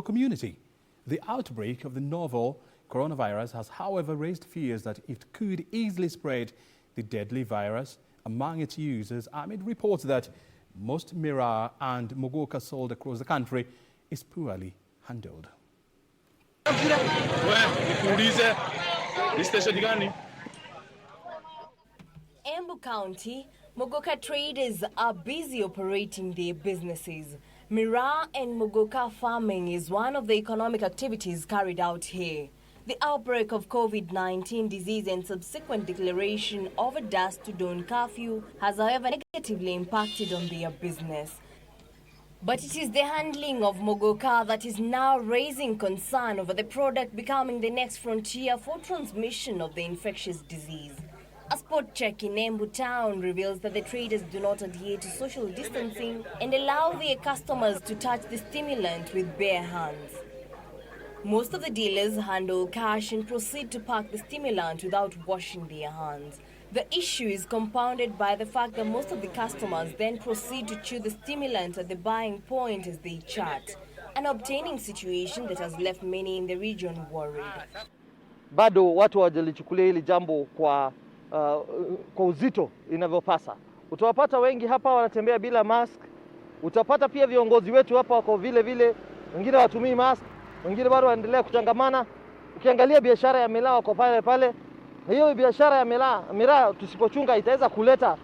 community. The outbreak of the novel coronavirus has, however, raised fears that it could easily spread the deadly virus among its users amid reports that most Miraa and Mogoka sold across the country is poorly handled. Embu County, Mogoka traders are busy operating their businesses. Miraa and Mogoka farming is one of the economic activities carried out here. The outbreak of COVID-19 disease and subsequent declaration of a dusk to dawn curfew has, however, negatively impacted on their business. But it is the handling of Mogoka that is now raising concern over the product becoming the next frontier for transmission of the infectious disease. A spot check in Embu town reveals that the traders do not adhere to social distancing and allow their customers to touch the stimulant with bare hands. Most of the dealers handle cash and proceed to pack the stimulant without washing their hands. The issue is compounded by the fact that most of the customers then proceed to chew the stimulant at the buying point as they chat, an obtaining situation that has left many in the region worried. Bado watu hawajalichukulia hili jambo kwa uzito inavyopasa. Utawapata wengi hapa wanatembea bila mask. Utapata pia viongozi wetu hapa wako vile vile, wengine watumii mask, wengine bado waendelea kuchangamana. Ukiangalia biashara ya miraa wako pale pale. Hiyo biashara ya miraa tusipochunga itaweza kuleta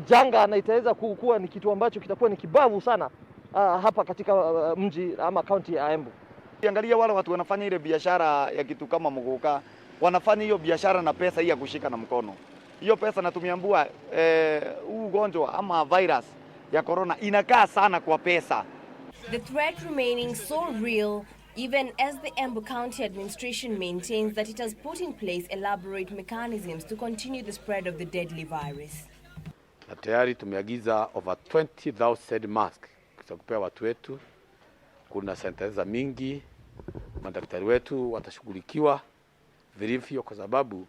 janga na itaweza kuwa ni kitu ambacho kitakuwa ni kibavu sana hapa katika mji ama kaunti ya Embu. Ukiangalia wale watu wanafanya ile biashara ya kitu kama Mogoka, wanafanya hiyo biashara na pesa hii ya kushika na mkono. Hiyo pesa natumiambua ugonjwa ama virus ya corona inakaa sana kwa pesa. The threat remaining so real, even as the Embu County administration maintains that it has put in place elaborate mechanisms to continue the spread of the deadly virus. Na tayari tumeagiza over 20,000 masks za kupea watu wetu. Kuna sanitizer mingi, madaktari wetu watashughulikiwa vilivyo kwa sababu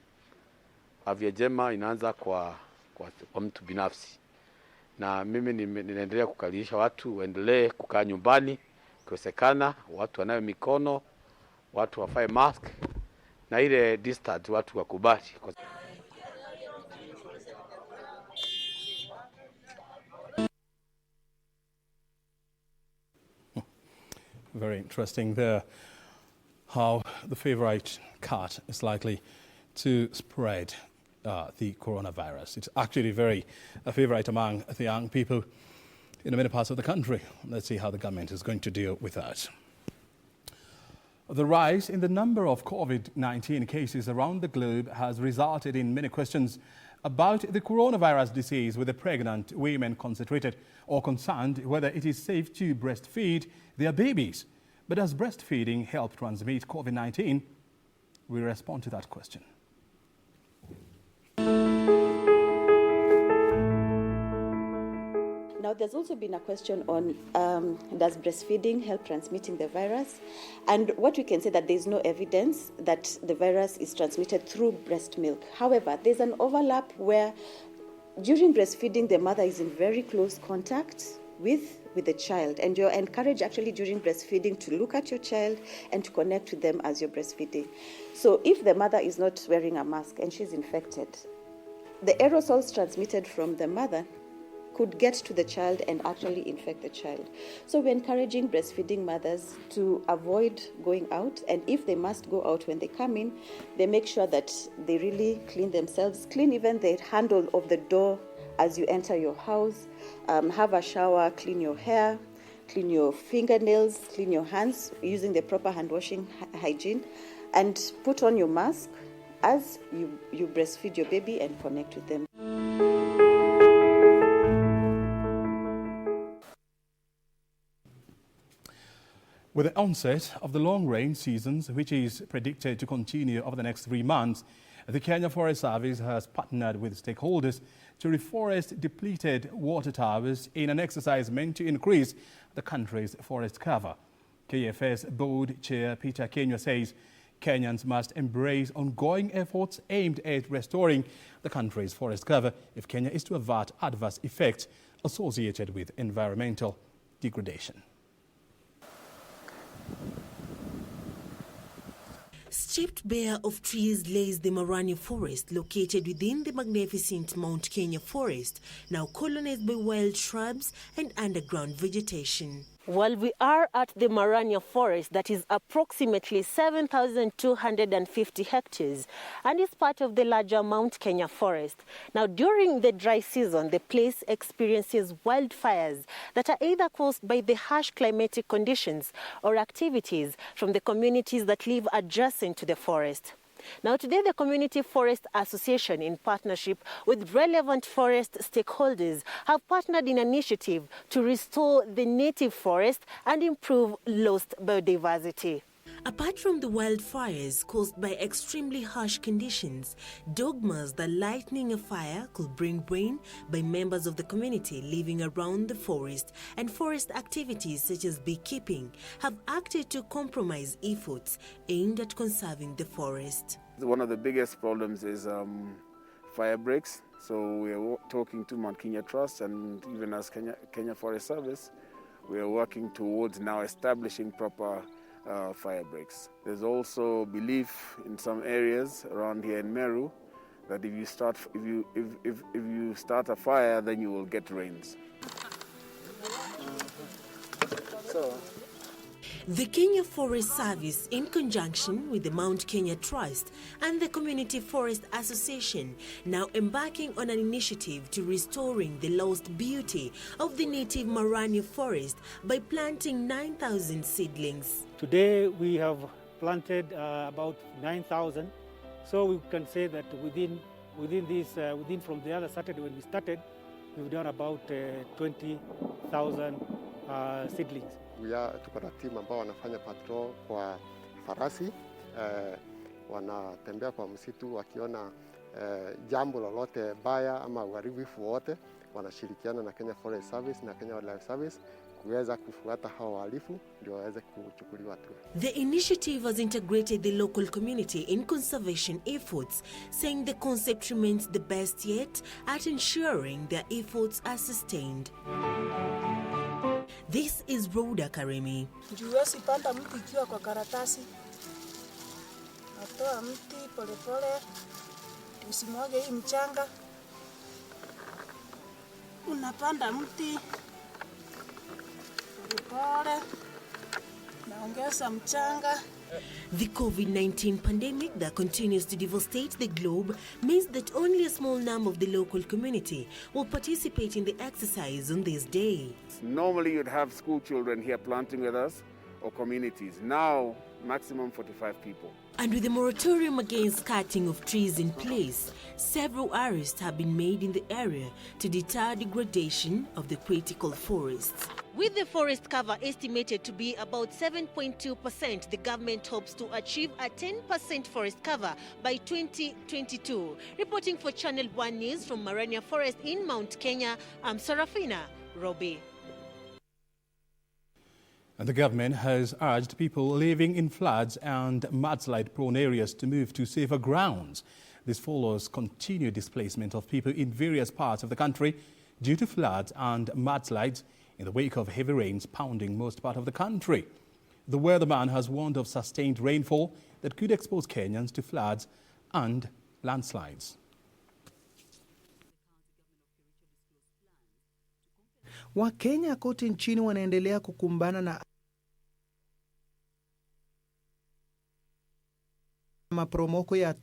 afya njema inaanza kwa mtu binafsi. Na mimi ninaendelea kukalisha watu waendelee kukaa nyumbani, ikiwezekana watu wanawe mikono, watu wafae mask na ile distance watu wakubali. Very interesting there, how the favorite cat is likely to spread the coronavirus. It's actually a favorite among the young people in many parts of the country. Let's see how the government is going to deal with that. The rise in the number of COVID-19 cases around the globe has resulted in many questions about the coronavirus disease, with the pregnant women concerned whether it is safe to breastfeed their babies. But does breastfeeding help transmit COVID-19? We respond to that question. Now, there's also been a question on does breastfeeding help transmitting the virus? And what we can say that there's no evidence that the virus is transmitted through breast milk. However, there's an overlap where during breastfeeding, the mother is in very close contact with the child, and you're encouraged actually during breastfeeding to look at your child and to connect with them as you're breastfeeding. So if the mother is not wearing a mask and she's infected, the aerosols transmitted from the mother could get to the child and actually infect the child. So we're encouraging breastfeeding mothers to avoid going out, and if they must go out when they come in, they make sure that they really clean themselves, clean even the handle of the door as you enter your house, have a shower, clean your hair, clean your fingernails, clean your hands using the proper hand washing hygiene, and put on your mask as you breastfeed your baby and connect with them. With the onset of the long rain seasons, which is predicted to continue over the next 3 months, the Kenya Forest Service has partnered with stakeholders to reforest depleted water towers in an exercise meant to increase the country's forest cover. KFS Board Chair Peter Kenya says Kenyans must embrace ongoing efforts aimed at restoring the country's forest cover if Kenya is to avert adverse effects associated with environmental degradation. Stripped bare of trees lays the Marani forest located within the magnificent Mount Kenya forest, now colonized by wild shrubs and underground vegetation. While we are at the Marania forest, that is approximately 7,250 hectares and is part of the larger Mount Kenya forest. Now, during the dry season, the place experiences wildfires that are either caused by the harsh climatic conditions or activities from the communities that live adjacent to the forest. Now, today, the Community Forest Association, in partnership with relevant forest stakeholders, have partnered in an initiative to restore the native forest and improve lost biodiversity. Apart from the wildfires caused by extremely harsh conditions, dogmas that lighting a fire could bring rain by members of the community living around the forest and forest activities such as beekeeping have acted to compromise efforts aimed at conserving the forest. One of the biggest problems is fire breaks. So we are talking to Mount Kenya Trust, and even as Kenya Forest Service, we are working towards now establishing proper fire breaks. There's also belief in some areas around here in Meru that if you start a fire, then you will get rains. The Kenya Forest Service, in conjunction with the Mount Kenya Trust and the Community Forest Association, now embarking on an initiative to restoring the lost beauty of the native Marani forest by planting 9,000 seedlings. Today we have planted about 9,000, so we can say that within from the other Saturday when we started, we've done about 20,000 seedlings. Tuko na team ambao wanafanya patrol kwa farasi, wanatembea kwa msitu wakiona jambo lolote baya ama uharibifu wote, wanashirikiana na Kenya Forest Service na Kenya Wildlife Service kuweza kufuata hao wahalifu ndio waweze kuchukuliwa hatua. The initiative has integrated the local community in conservation efforts, saying the concept remains the best yet at ensuring their efforts are sustained. This is Rhoda Karemi. Juwezi panda mti ikiwa kwa karatasi. Natoa mti polepole. Usimwage hii mchanga. Unapanda mti polepole. Naongeza mchanga. The COVID-19 pandemic that continues to devastate the globe means that only a small number of the local community will participate in the exercise on this day. Normally you'd have school children here planting with us or communities. Now, maximum 45 people. And with the moratorium against cutting of trees in place, several arrests have been made in the area to deter degradation of the critical forests. With the forest cover estimated to be about 7.2%, the government hopes to achieve a 10% forest cover by 2022. Reporting for Channel 1 News from Marania Forest in Mount Kenya, I'm Sarafina Robi. And the government has urged people living in floods and mudslide-prone areas to move to safer grounds. This follows continued displacement of people in various parts of the country due to floods and mudslides in the wake of heavy rains pounding most part of the country. The weatherman has warned of sustained rainfall that could expose Kenyans to floods and landslides. Wakenya kote nchini wanaendelea kukumbana na maporomoko ya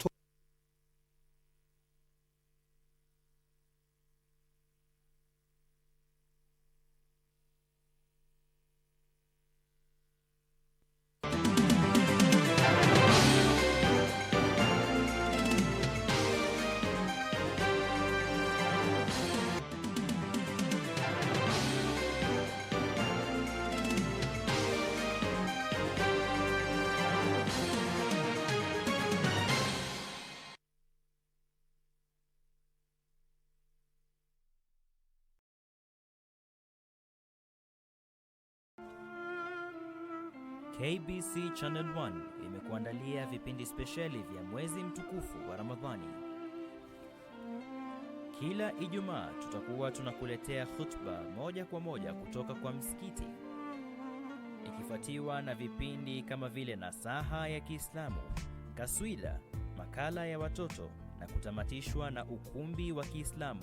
KBC Channel 1 imekuandalia vipindi spesheli vya mwezi mtukufu wa Ramadhani. Kila Ijumaa tutakuwa tunakuletea khutba moja kwa moja kutoka kwa msikiti, ikifuatiwa na vipindi kama vile nasaha ya Kiislamu, kaswida, makala ya watoto na kutamatishwa na ukumbi wa Kiislamu.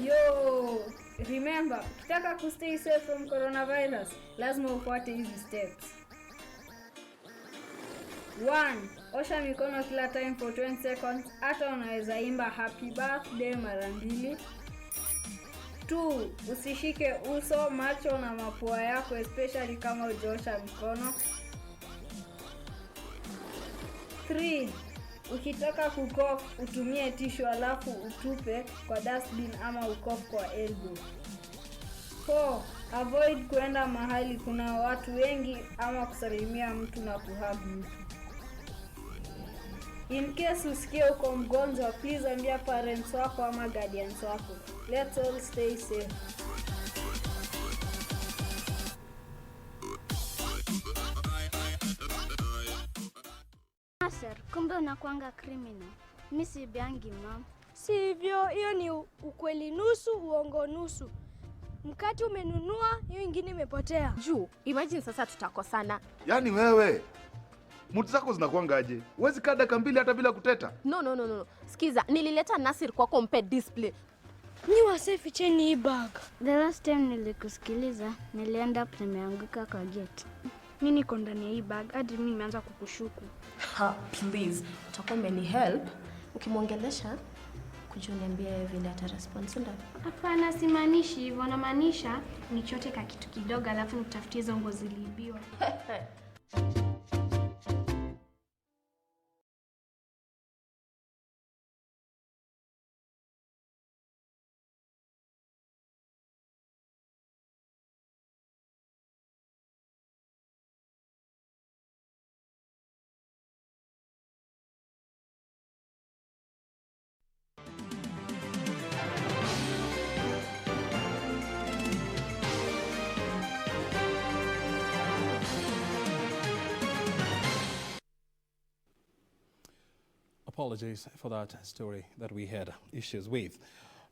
Yo, remember, ukitaka kustay safe from coronavirus, lazima ufuate hizi steps. 1. Osha mikono kila time for 20 seconds, hata unaweza imba happy birthday mara 2. 2. Usishike uso, macho na mapua yako especially kama hujaosha mikono. 3. Ukitaka kukof, utumie tissue alafu utupe kwa dustbin ama ukof kwa elbow. 4. Avoid kuenda mahali kuna watu wengi ama kusalimia mtu na kuhug mtu. In case usikie uko mgonjwa, please ambia parents wako ama guardians wako. Let's all stay safe. Sir, kumbe unakuanga criminal. Mimi si biangi mam. Sivyo, hiyo ni ukweli nusu, uongo nusu. Mkate umenunua, hiyo ingine imepotea. Juu, imagine sasa tutakosana. Yaani wewe, mutu zako zinakuangaje? Huwezi kaa dakika 2 hata bila kuteta? No. Sikiza, nilileta Nasir kwako mpe display. Ni wasafi cheni hii bag. The last time nilikusikiliza, nilienda nimeanguka kwa gate. Mimi niko ndani ya hii bag, hadi mimi nimeanza kukushuku. Ha, please, utakuwa umeni help. Ukimwongelesha, kujuniambia vile atarespond ndio. Hapana, simaanishi hivyo, namaanisha nichote ka kitu kidogo alafu nitafutie hizo nguo ziliibiwa. Apologies for that story that we had issues with.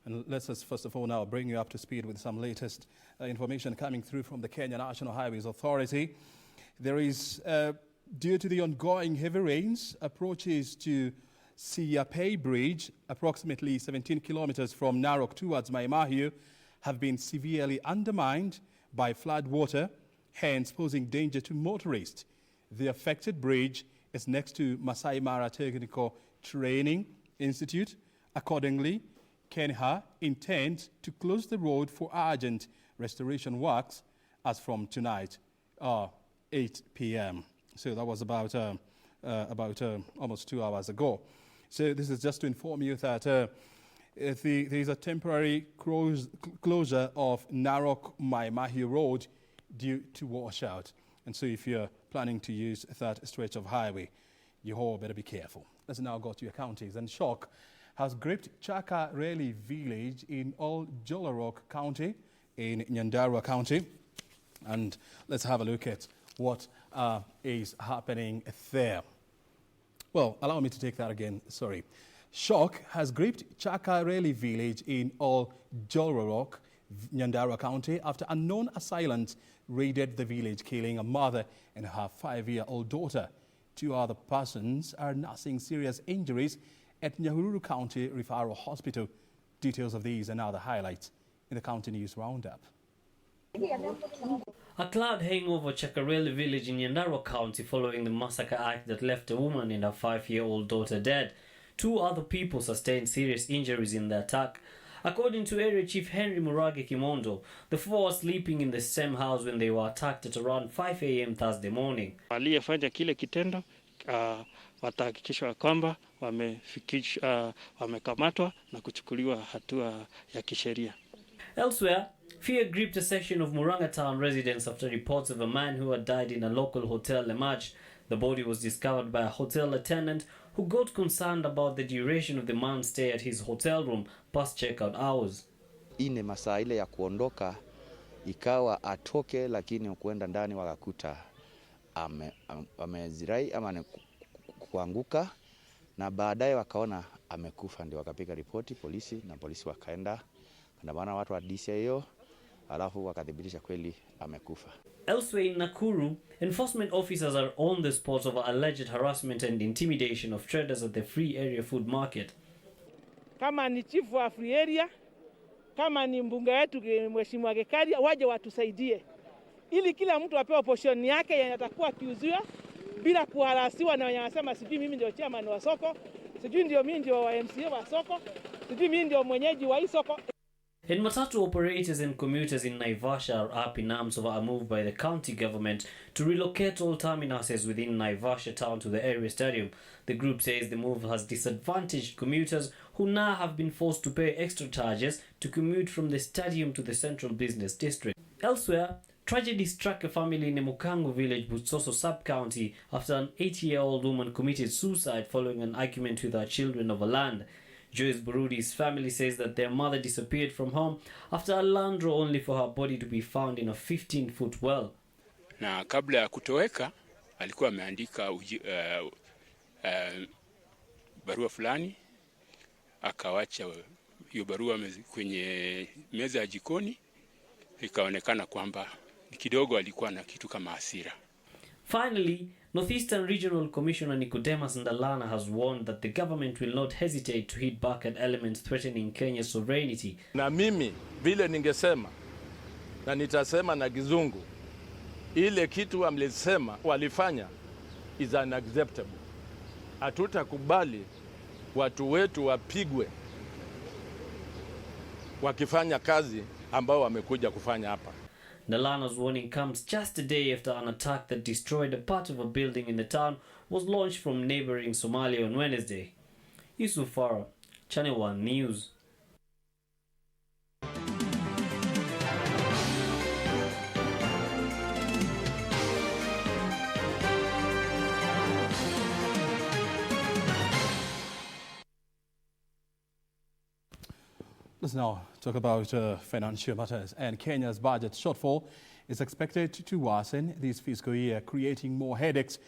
And let's just first of all now bring you up to speed with some latest information coming through from the Kenya National Highways Authority. There is, due to the ongoing heavy rains, approaches to Siapei Bridge, approximately 17 kilometers from Narok towards Mai Mahiu, have been severely undermined by flood water, hence posing danger to motorists. The affected bridge is next to Masai Mara Technical Training Institute. Accordingly, KENHA intends to close the road for urgent restoration works as from tonight, 8 p.m. So that was about almost 2 hours ago. So this is just to inform you that there is a temporary closure of Narok Mai Mahiu Road due to washout. And so if you're planning to use that stretch of highway, you all better be careful. Let's now go to your counties. And shock has gripped Chaka Reli village in Old Jolorok County in Nyandarua County. And let's have a look at what is happening there. Well, allow me to take that again. Sorry. Shock has gripped Chaka Reli village in Old Jolorok, Nyandarua County after unknown assailants raided the village, killing a mother and her 5-year-old daughter. 2 other persons are nursing serious injuries at Nyahururu County Referral Hospital. Details of these and other highlights in the County News Roundup. A cloud hang over Chakareli village in Nyandarua County following the massacre act that left a woman and her 5-year-old daughter dead. 2 other people sustained serious injuries in the attack. According to Area Chief Henry Murage Kimondo, the 4 were sleeping in the same house when they were attacked at around 5 a.m. Thursday morning. Aliyefanya kile kitendo watahakikishwa kwamba wamekamatwa na kuchukuliwa hatua ya kisheria. Elsewhere, fear gripped a section of Muranga town residents after reports of a man who had died in a local hotel emerged. The body was discovered by a hotel attendant who got concerned about the duration of the man's stay at his hotel room past checkout hours. Ine masaa ile ya kuondoka ikawa atoke, lakini kuenda ndani wakakuta amezirai ama kuanguka na baadaye wakaona amekufa, ndio wakapiga ripoti polisi, na polisi wakaenda kandamana watu wa DCIO, alafu wakathibitisha kweli amekufa. Elsewhere in Nakuru, enforcement officers are on the spot over alleged harassment and intimidation of traders at the Free Area Food Market. Kama ni chifu wa Free Area, kama ni mbunge wetu Mheshimiwa Gekaria, waje watusaidie ili kila mtu apewe portion yake yenye atakuwa akiuziwa bila kuharasiwa na wanasema sijui mimi ndio chairman wa soko, sijui ndio mimi ndio wa MCA wa soko, sijui mimi ndio mwenyeji wa hii soko. And matatu operators and commuters in Naivasha are up in arms over a move by the county government to relocate all terminuses within Naivasha town to the area stadium. The group says the move has disadvantaged commuters who now have been forced to pay extra charges to commute from the stadium to the central business district. Elsewhere, tragedy struck a family in Mukango village, Butsoso sub-county, after an 80-year-old woman committed suicide following an argument with her children over land. Joyce Burudi's family says that their mother disappeared from home after a land draw only for her body to be found in a 15-foot well. Na kabla ya kutoweka alikuwa ameandika barua fulani, akawacha hiyo barua kwenye meza ya jikoni, ikaonekana kwamba kidogo alikuwa na kitu kama hasira. Finally, Northeastern Regional Commissioner Nicodemus Ndalana has warned that the government will not hesitate to hit back at elements threatening Kenya's sovereignty. Na mimi vile ningesema na nitasema na Kizungu, ile kitu amlisema walifanya is unacceptable. Hatutakubali watu wetu wapigwe wakifanya kazi ambao wamekuja kufanya hapa. Ndalana's warning comes just a day after an attack that destroyed a part of a building in the town was launched from neighboring Somalia on Wednesday. Yusuf Farah, Channel 1 News. Let's now talk about financial matters. And Kenya's budget shortfall is expected to worsen this fiscal year, creating more headaches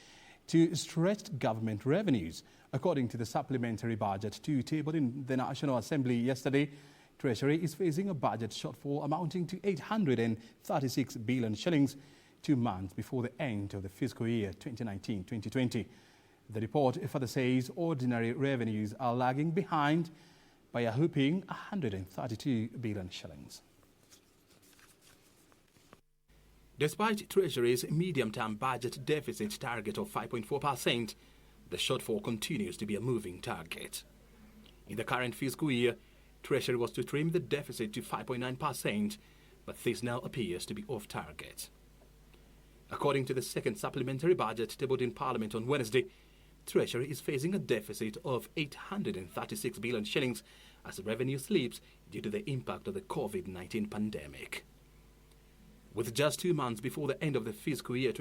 to stretched government revenues. According to the supplementary budget tabled in the National Assembly yesterday, Treasury is facing a budget shortfall amounting to 836 billion shillings 2 months before the end of the fiscal year 2019-2020. The report further says ordinary revenues are lagging behind by a whopping 132 billion shillings. Despite Treasury's medium-term budget deficit target of 5.4%, the shortfall continues to be a moving target. In the current fiscal year, Treasury was to trim the deficit to 5.9%, but this now appears to be off target. According to the second supplementary budget tabled in Parliament on Wednesday, Treasury is facing a deficit of 836 billion shillings as revenue slips due to the impact of the COVID-19 pandemic. With just 2 months before the end of the fiscal year